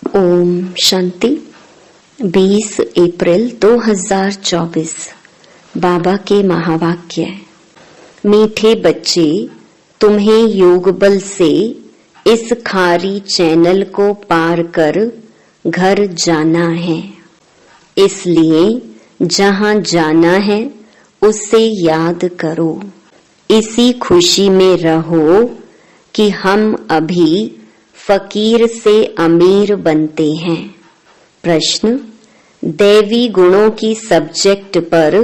ओम शांति। 20 अप्रैल 2024 बाबा के महावाक्य। मीठे बच्चे, तुम्हें योग बल से इस खारी चैनल को पार कर घर जाना है। इसलिए जहां जाना है उसे याद करो। इसी खुशी में रहो कि हम अभी फकीर से अमीर बनते हैं। प्रश्न: दैवी गुणों की सब्जेक्ट पर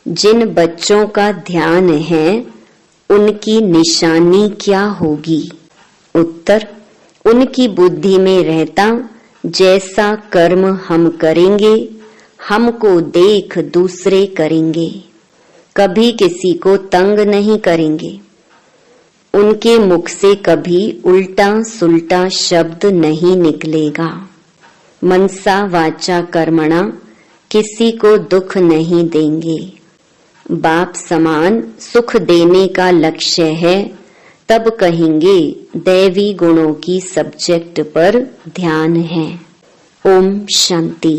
जिन बच्चों का ध्यान है उनकी निशानी क्या होगी? उत्तर: उनकी बुद्धि में रहता जैसा कर्म हम करेंगे, हमको देख दूसरे करेंगे। कभी किसी को तंग नहीं करेंगे। उनके मुख से कभी उल्टा सुल्टा शब्द नहीं निकलेगा। मनसा वाचा कर्मणा किसी को दुख नहीं देंगे। बाप समान सुख देने का लक्ष्य है, तब कहेंगे दैवी गुणों की सब्जेक्ट पर ध्यान है। ओम शांति।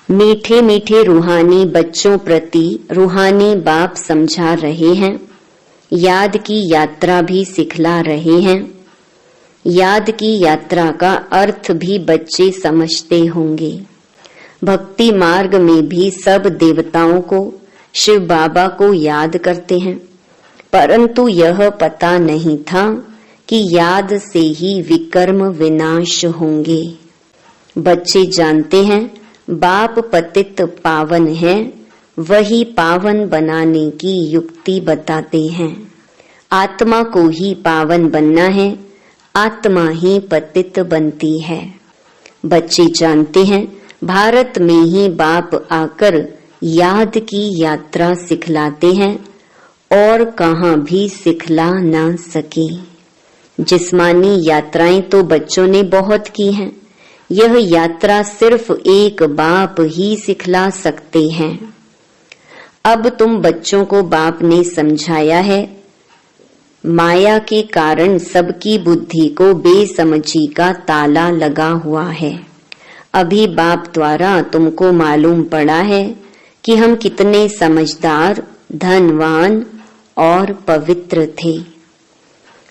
मीठे मीठे रूहानी बच्चों प्रति रूहानी बाप समझा रहे हैं। याद की यात्रा भी सिखला रहे हैं। याद की यात्रा का अर्थ भी बच्चे समझते होंगे। भक्ति मार्ग में भी सब देवताओं को, शिव बाबा को याद करते हैं, परंतु यह पता नहीं था कि याद से ही विकर्म विनाश होंगे। बच्चे जानते हैं बाप पतित पावन है, वही पावन बनाने की युक्ति बताते हैं। आत्मा को ही पावन बनना है, आत्मा ही पतित बनती है। बच्चे जानते हैं भारत में ही बाप आकर याद की यात्रा सिखलाते हैं और कहाँ भी सिखला ना सके। जिस्मानी यात्राएं तो बच्चों ने बहुत की हैं, यह यात्रा सिर्फ एक बाप ही सिखला सकते हैं। अब तुम बच्चों को बाप ने समझाया है, माया के कारण सबकी बुद्धि को बेसमझी का ताला लगा हुआ है। अभी बाप द्वारा तुमको मालूम पड़ा है कि हम कितने समझदार, धनवान और पवित्र थे।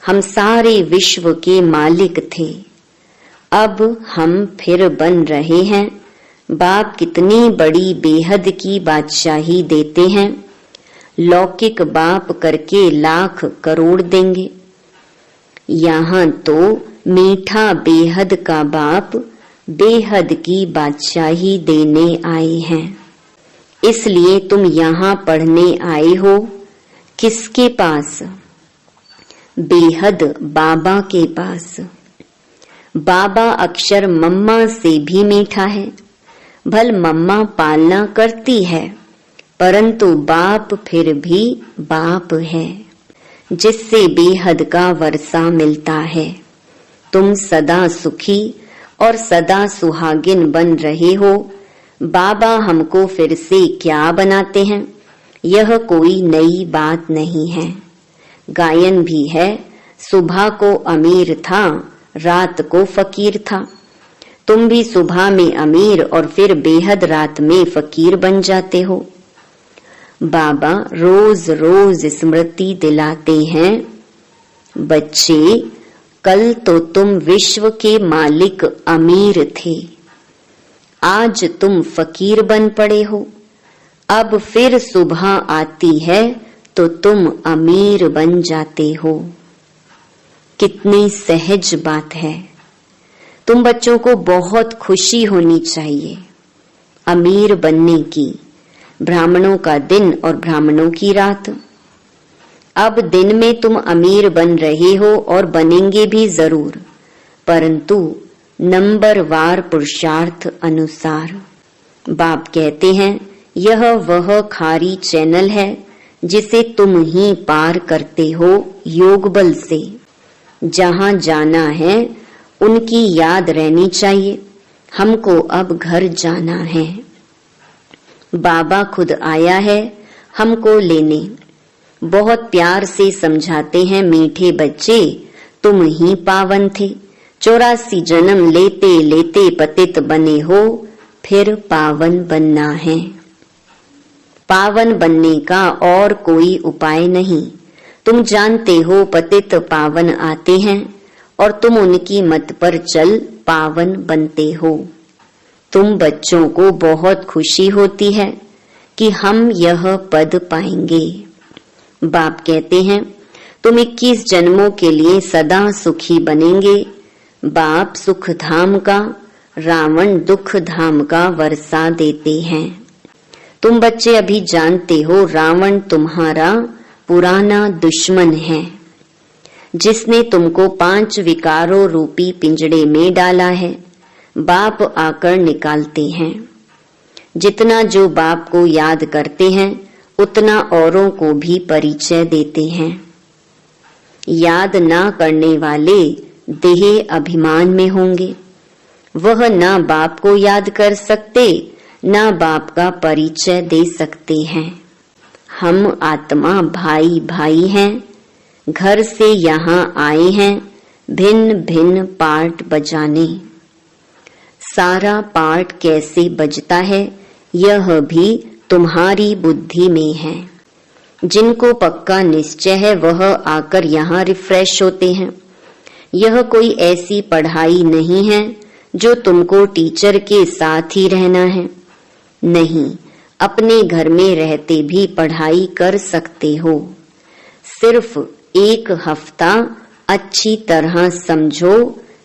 हम सारे विश्व के मालिक थे। अब हम फिर बन रहे हैं। बाप कितनी बड़ी बेहद की बादशाही देते हैं। लौकिक बाप करके लाख करोड़ देंगे। यहाँ तो मीठा बेहद का बाप बेहद की बादशाही देने आए हैं। इसलिए तुम यहाँ पढ़ने आए हो। किसके पास? बेहद बाबा के पास। बाबा अक्षर मम्मा से भी मीठा है। भल मम्मा पालना करती है, परंतु बाप फिर भी बाप है, जिससे बेहद का वर्षा मिलता है। तुम सदा सुखी और सदा सुहागिन बन रहे हो। बाबा हमको फिर से क्या बनाते हैं, यह कोई नई बात नहीं है। गायन भी है, सुबह को अमीर था, रात को फकीर था। तुम भी सुबह में अमीर और फिर बेहद रात में फकीर बन जाते हो। बाबा रोज रोज स्मृति दिलाते हैं, बच्चे कल तो तुम विश्व के मालिक अमीर थे, आज तुम फकीर बन पड़े हो। अब फिर सुबह आती है तो तुम अमीर बन जाते हो। कितनी सहज बात है। तुम बच्चों को बहुत खुशी होनी चाहिए अमीर बनने की। ब्राह्मणों का दिन और ब्राह्मणों की रात। अब दिन में तुम अमीर बन रहे हो और बनेंगे भी जरूर, परंतु नंबरवार पुरुषार्थ अनुसार। बाप कहते हैं यह वह खारी चैनल है जिसे तुम ही पार करते हो योग बल से। जहां जाना है उनकी याद रहनी चाहिए। हमको अब घर जाना है। बाबा खुद आया है हमको लेने। बहुत प्यार से समझाते हैं, मीठे बच्चे तुम ही पावन थे, 84 जन्म लेते लेते पतित बने हो, फिर पावन बनना है। पावन बनने का और कोई उपाय नहीं। तुम जानते हो पतित पावन आते हैं और तुम उनकी मत पर चल पावन बनते हो। तुम बच्चों को बहुत खुशी होती है कि हम यह पद पाएंगे। बाप कहते हैं तुम 21 जन्मों के लिए सदा सुखी बनेंगे। बाप सुख धाम का, रावण दुख धाम का वर्षा देते हैं। तुम बच्चे अभी जानते हो रावण तुम्हारा पुराना दुश्मन है, जिसने तुमको 5 विकारों रूपी पिंजड़े में डाला है। बाप आकर निकालते हैं। जितना जो बाप को याद करते हैं उतना औरों को भी परिचय देते हैं। याद ना करने वाले देह अभिमान में होंगे। वह ना बाप को याद कर सकते, ना बाप का परिचय दे सकते हैं। हम आत्मा भाई भाई हैं, घर से यहाँ आए हैं भिन्न भिन्न पार्ट बजाने। सारा पार्ट कैसे बजता है यह भी तुम्हारी बुद्धि में है। जिनको पक्का निश्चय है वह आकर यहाँ रिफ्रेश होते हैं। यह कोई ऐसी पढ़ाई नहीं है जो तुमको टीचर के साथ ही रहना है। नहीं, अपने घर में रहते भी पढ़ाई कर सकते हो। सिर्फ 1 हफ्ता अच्छी तरह समझो,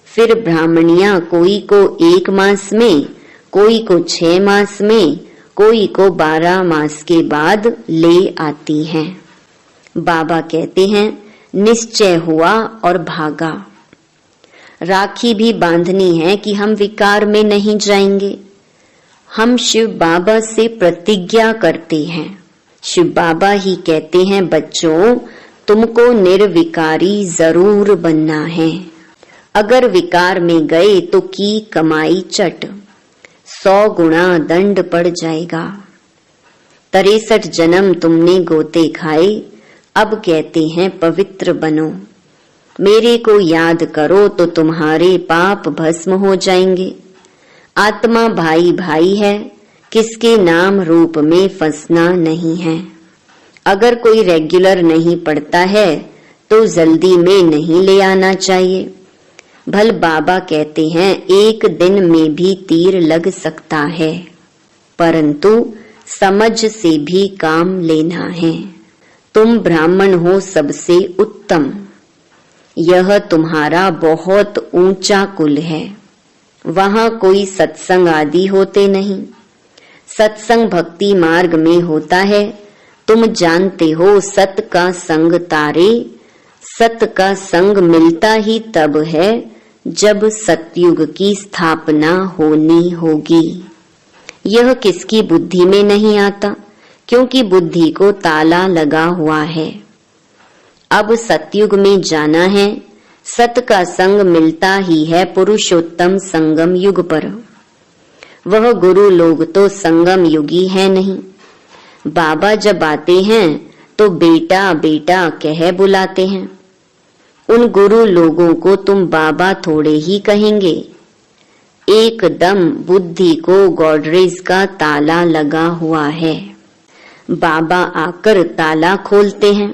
फिर ब्राह्मणियां कोई को 1 मास में, कोई को 6 मास में, कोई को 12 मास के बाद ले आती हैं। बाबा कहते हैं निश्चय हुआ और भागा। राखी भी बांधनी है कि हम विकार में नहीं जाएंगे। हम शिव बाबा से प्रतिज्ञा करते हैं। शिव बाबा ही कहते हैं बच्चों तुमको निर्विकारी जरूर बनना है। अगर विकार में गए तो की कमाई चट, 100 गुना दंड पड़ जाएगा। 63 जन्म तुमने गोते खाए, अब कहते हैं पवित्र बनो। मेरे को याद करो तो तुम्हारे पाप भस्म हो जाएंगे। आत्मा भाई भाई है, किसके नाम रूप में फंसना नहीं है। अगर कोई रेगुलर नहीं पढ़ता है तो जल्दी में नहीं ले आना चाहिए। भल बाबा कहते हैं 1 दिन में भी तीर लग सकता है, परंतु समझ से भी काम लेना है। तुम ब्राह्मण हो सबसे उत्तम। यह तुम्हारा बहुत ऊंचा कुल है। वहां कोई सत्संग आदि होते नहीं। सत्संग भक्ति मार्ग में होता है। तुम जानते हो सत का संग तारे। सत का संग मिलता ही तब है जब सतयुग की स्थापना होनी होगी। यह किसकी बुद्धि में नहीं आता, क्योंकि बुद्धि को ताला लगा हुआ है। अब सतयुग में जाना है। सत का संग मिलता ही है पुरुषोत्तम संगम युग पर। वह गुरु लोग तो संगम युगी है नहीं। बाबा जब आते हैं तो बेटा बेटा कह बुलाते हैं। उन गुरु लोगों को तुम बाबा थोड़े ही कहेंगे। एकदम बुद्धि को गॉडरेज का ताला लगा हुआ है। बाबा आकर ताला खोलते हैं।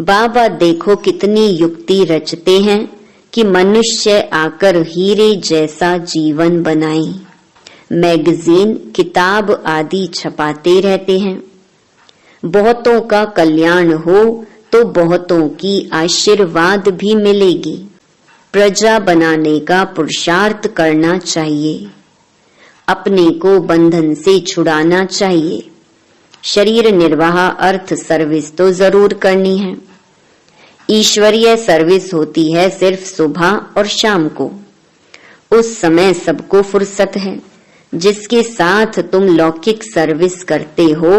बाबा देखो कितनी युक्ति रचते हैं कि मनुष्य आकर हीरे जैसा जीवन बनाए। मैगजीन किताब आदि छपाते रहते हैं। बहुतों का कल्याण हो तो बहुतों की आशीर्वाद भी मिलेगी। प्रजा बनाने का पुरुषार्थ करना चाहिए। अपने को बंधन से छुड़ाना चाहिए। शरीर निर्वाह अर्थ सर्विस तो जरूर करनी है। ईश्वरीय सर्विस होती है सिर्फ सुबह और शाम को। उस समय सबको फुर्सत है। जिसके साथ तुम लौकिक सर्विस करते हो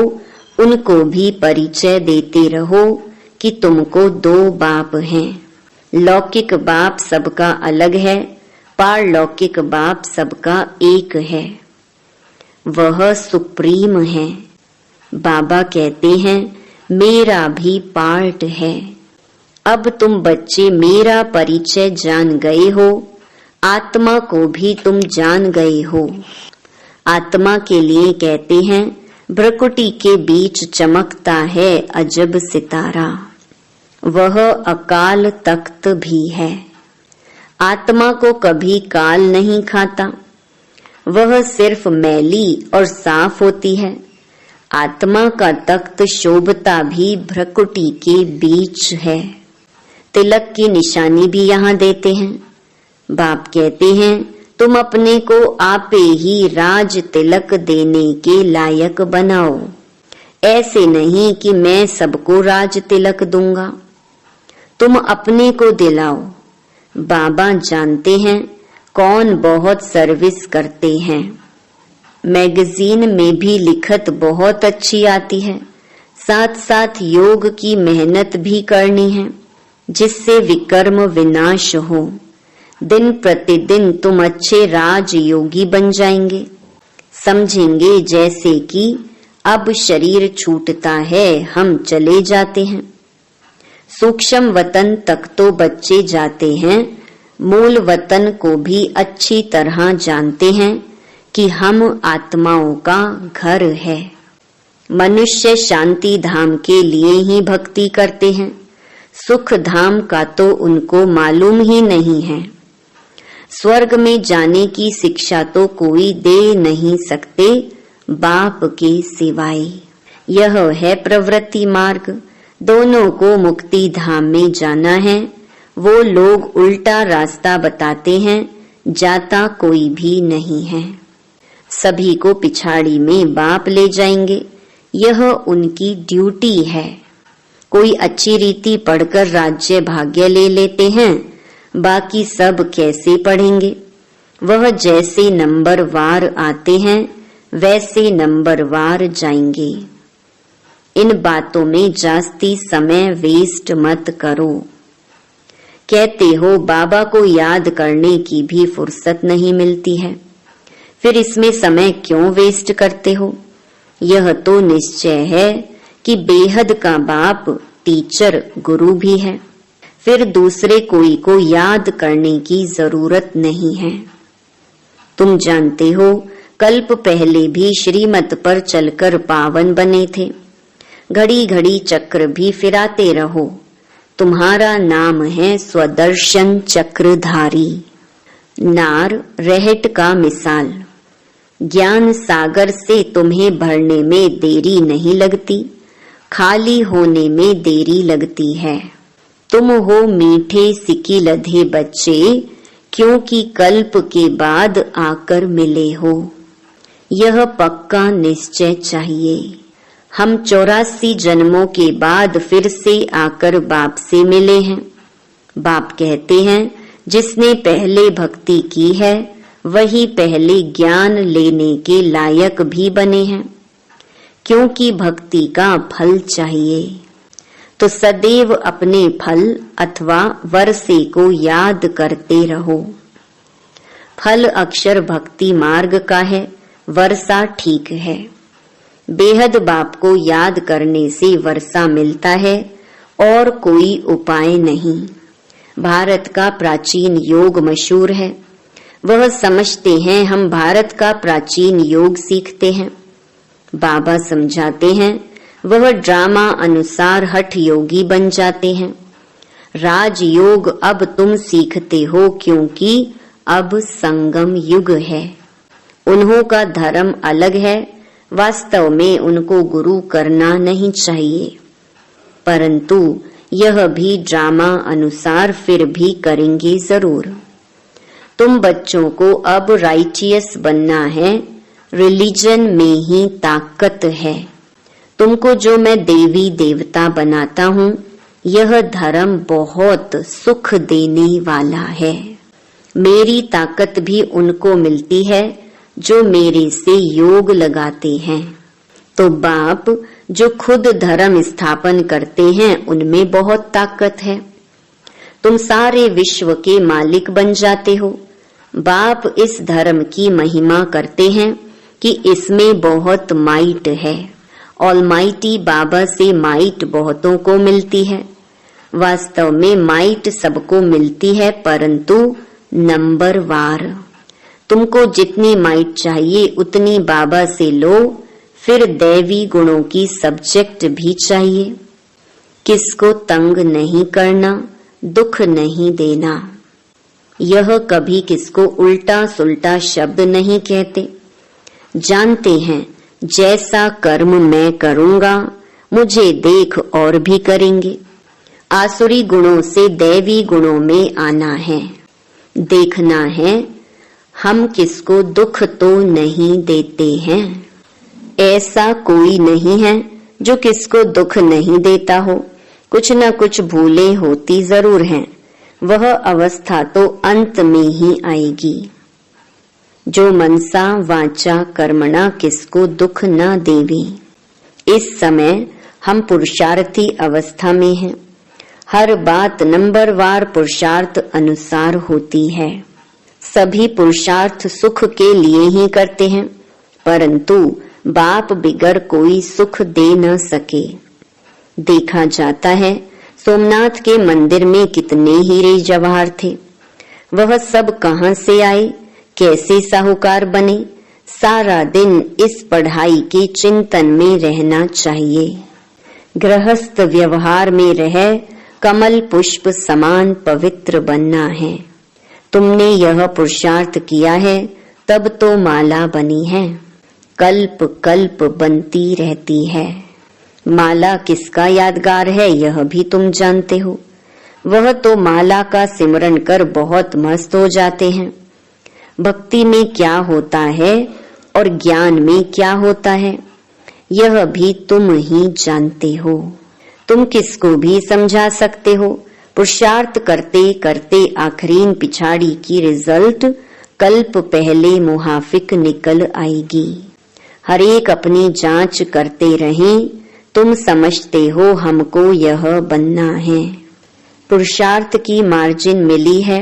उनको भी परिचय देते रहो कि तुमको 2 बाप हैं। लौकिक बाप सबका अलग है, पारलौकिक बाप सबका एक है। वह सुप्रीम है। बाबा कहते हैं मेरा भी पार्ट है। अब तुम बच्चे मेरा परिचय जान गए हो, आत्मा को भी तुम जान गए हो। आत्मा के लिए कहते हैं भ्रकुटी के बीच चमकता है अजब सितारा, वह अकाल तख्त भी है। आत्मा को कभी काल नहीं खाता, वह सिर्फ मैली और साफ होती है। आत्मा का तख्त शोभता भी भ्रकुटी के बीच है। तिलक की निशानी भी यहाँ देते हैं। बाप कहते हैं तुम अपने को आपे ही राज तिलक देने के लायक बनाओ। ऐसे नहीं कि मैं सबको राज तिलक दूंगा, तुम अपने को दिलाओ। बाबा जानते हैं कौन बहुत सर्विस करते हैं। मैगजीन में भी लिखत बहुत अच्छी आती है, साथ साथ योग की मेहनत भी करनी है जिससे विकर्म विनाश हो। दिन प्रतिदिन तुम अच्छे राजयोगी बन जाएंगे। समझेंगे जैसे कि अब शरीर छूटता है, हम चले जाते हैं। सूक्ष्म वतन तक तो बच्चे जाते हैं, मूल वतन को भी अच्छी तरह जानते हैं कि हम आत्माओं का घर है। मनुष्य शांति धाम के लिए ही भक्ति करते हैं, सुख धाम का तो उनको मालूम ही नहीं है। स्वर्ग में जाने की शिक्षा तो कोई दे नहीं सकते बाप के सिवाय। यह है प्रवृत्ति मार्ग। दोनों को मुक्ति धाम में जाना है। वो लोग उल्टा रास्ता बताते हैं, जाता कोई भी नहीं है। सभी को पिछाड़ी में बाप ले जाएंगे, यह उनकी ड्यूटी है। कोई अच्छी रीति पढ़कर राज्य भाग्य ले लेते हैं, बाकी सब कैसे पढ़ेंगे? वह जैसे नंबरवार आते हैं वैसे नंबरवार जाएंगे। इन बातों में जास्ती समय वेस्ट मत करो। कहते हो बाबा को याद करने की भी फुर्सत नहीं मिलती है, फिर इसमें समय क्यों वेस्ट करते हो? यह तो निश्चय है कि बेहद का बाप टीचर गुरु भी है, फिर दूसरे कोई को याद करने की जरूरत नहीं है। तुम जानते हो कल्प पहले भी श्रीमत पर चलकर पावन बने थे। घड़ी घड़ी चक्र भी फिराते रहो। तुम्हारा नाम है स्वदर्शन चक्रधारी। नार रहट का मिसाल। ज्ञान सागर से तुम्हें भरने में देरी नहीं लगती, खाली होने में देरी लगती है। तुम हो मीठे सिकी लधे बच्चे, क्योंकि कल्प के बाद आकर मिले हो। यह पक्का निश्चय चाहिए। हम 84 जन्मों के बाद फिर से आकर बाप से मिले हैं। बाप कहते हैं जिसने पहले भक्ति की है वही पहले ज्ञान लेने के लायक भी बने हैं, क्योंकि भक्ति का फल चाहिए। तो सदैव अपने फल अथवा वर्षे को याद करते रहो। फल अक्षर भक्ति मार्ग का है, वर्षा ठीक है। बेहद बाप को याद करने से वर्षा मिलता है और कोई उपाय नहीं। भारत का प्राचीन योग मशहूर है। वह समझते हैं हम भारत का प्राचीन योग सीखते हैं। बाबा समझाते हैं वह ड्रामा अनुसार हठ योगी बन जाते हैं। राजयोग अब तुम सीखते हो क्योंकि अब संगम युग है। उन्हों का धर्म अलग है। वास्तव में उनको गुरु करना नहीं चाहिए, परंतु यह भी ड्रामा अनुसार फिर भी करेंगे जरूर। तुम बच्चों को अब राइटियस बनना है। रिलीजन में ही ताकत है। तुमको जो मैं देवी देवता बनाता हूँ, यह धर्म बहुत सुख देने वाला है। मेरी ताकत भी उनको मिलती है जो मेरे से योग लगाते हैं। तो बाप जो खुद धर्म स्थापन करते हैं उनमें बहुत ताकत है। तुम सारे विश्व के मालिक बन जाते हो। बाप इस धर्म की महिमा करते हैं कि इसमें बहुत माइट है। ऑलमाइटी बाबा से माइट बहुतों को मिलती है। वास्तव में माइट सबको मिलती है, परंतु नंबर वार। तुमको जितनी माइट चाहिए उतनी बाबा से लो, फिर दैवी गुणों की सब्जेक्ट भी चाहिए। किसको तंग नहीं करना, दुख नहीं देना। यह कभी किसको उल्टा सुल्टा शब्द नहीं कहते। जानते हैं जैसा कर्म मैं करूंगा मुझे देख और भी करेंगे। आसुरी गुणों से दैवी गुणों में आना है। देखना है हम किसको दुख तो नहीं देते हैं। ऐसा कोई नहीं है जो किसको दुख नहीं देता हो। कुछ न कुछ भूलें होती जरूर हैं, वह अवस्था तो अंत में ही आएगी। जो मनसा वाचा कर्मणा किसको दुख न देवी। इस समय हम पुरुषार्थी अवस्था में हैं। हर बात नंबरवार पुरुषार्थ अनुसार होती है। सभी पुरुषार्थ सुख के लिए ही करते हैं, परंतु बाप बिगर कोई सुख दे न सके। देखा जाता है सोमनाथ के मंदिर में कितने हीरे जवाहर थे। वह सब कहां से आए, कैसे साहूकार बने। सारा दिन इस पढ़ाई के चिंतन में रहना चाहिए। गृहस्थ व्यवहार में रह कमल पुष्प समान पवित्र बनना है। तुमने यह पुरुषार्थ किया है तब तो माला बनी है, कल्प कल्प बनती रहती है। माला किसका यादगार है यह भी तुम जानते हो। वह तो माला का सिमरन कर बहुत मस्त हो जाते हैं। भक्ति में क्या होता है और ज्ञान में क्या होता है यह भी तुम ही जानते हो। तुम किसको भी समझा सकते हो। पुरुषार्थ करते करते आखरीन पिछाड़ी की रिजल्ट कल्प पहले मुहाफिक निकल आएगी। हर एक अपनी जांच करते रहें। तुम समझते हो हमको यह बनना है। पुरुषार्थ की मार्जिन मिली है।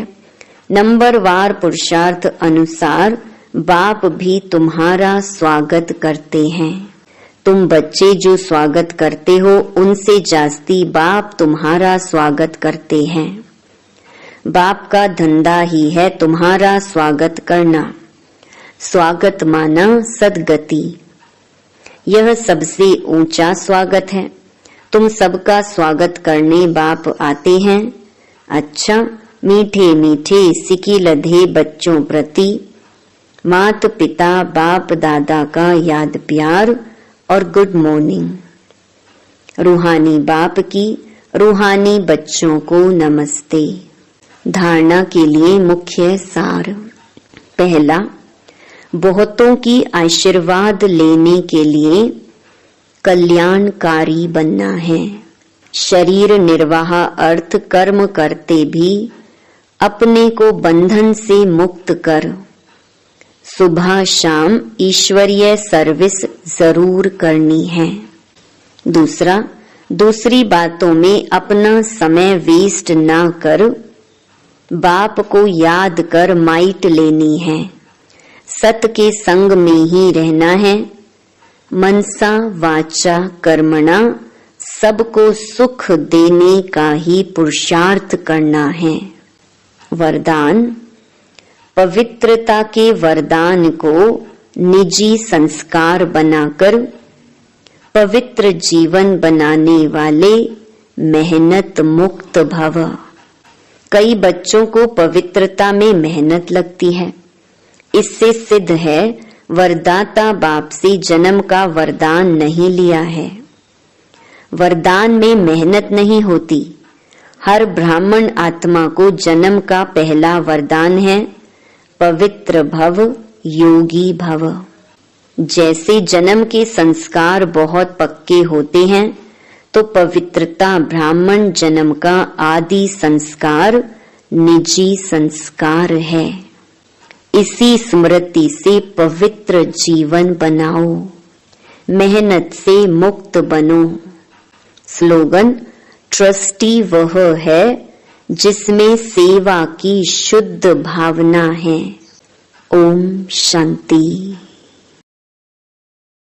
नंबरवार पुरुषार्थ अनुसार बाप भी तुम्हारा स्वागत करते हैं। तुम बच्चे जो स्वागत करते हो उनसे जास्ती बाप तुम्हारा स्वागत करते हैं। बाप का धंधा ही है तुम्हारा स्वागत करना। स्वागत माना सदगति। यह सबसे ऊंचा स्वागत है। तुम सबका स्वागत करने बाप आते हैं। अच्छा, मीठे मीठे सिकी लधे बच्चों प्रति मात पिता बाप दादा का याद प्यार और गुड मॉर्निंग। रूहानी बाप की रूहानी बच्चों को नमस्ते। धारणा के लिए मुख्य सार। पहला, बहुतों की आशीर्वाद लेने के लिए कल्याणकारी बनना है। शरीर निर्वाह अर्थ कर्म करते भी अपने को बंधन से मुक्त कर सुबह शाम ईश्वरीय सर्विस जरूर करनी है। दूसरा, दूसरी बातों में अपना समय वेस्ट ना कर बाप को याद कर माइट लेनी है। सत के संग में ही रहना है। मनसा वाचा कर्मणा सबको सुख देने का ही पुरुषार्थ करना है। वरदान, पवित्रता के वरदान को निजी संस्कार बनाकर पवित्र जीवन बनाने वाले मेहनत मुक्त भव। कई बच्चों को पवित्रता में मेहनत लगती है। इससे सिद्ध है वरदाता बाप से जन्म का वरदान नहीं लिया है। वरदान में मेहनत नहीं होती। हर ब्राह्मण आत्मा को जन्म का पहला वरदान है पवित्र भव, योगी भव। जैसे जन्म के संस्कार बहुत पक्के होते हैं तो पवित्रता ब्राह्मण जन्म का आदि संस्कार निजी संस्कार है। इसी स्मृति से पवित्र जीवन बनाओ। मेहनत से मुक्त बनो। स्लोगन, ट्रस्टी वह है जिसमें सेवा की शुद्ध भावना है। ओम शांति।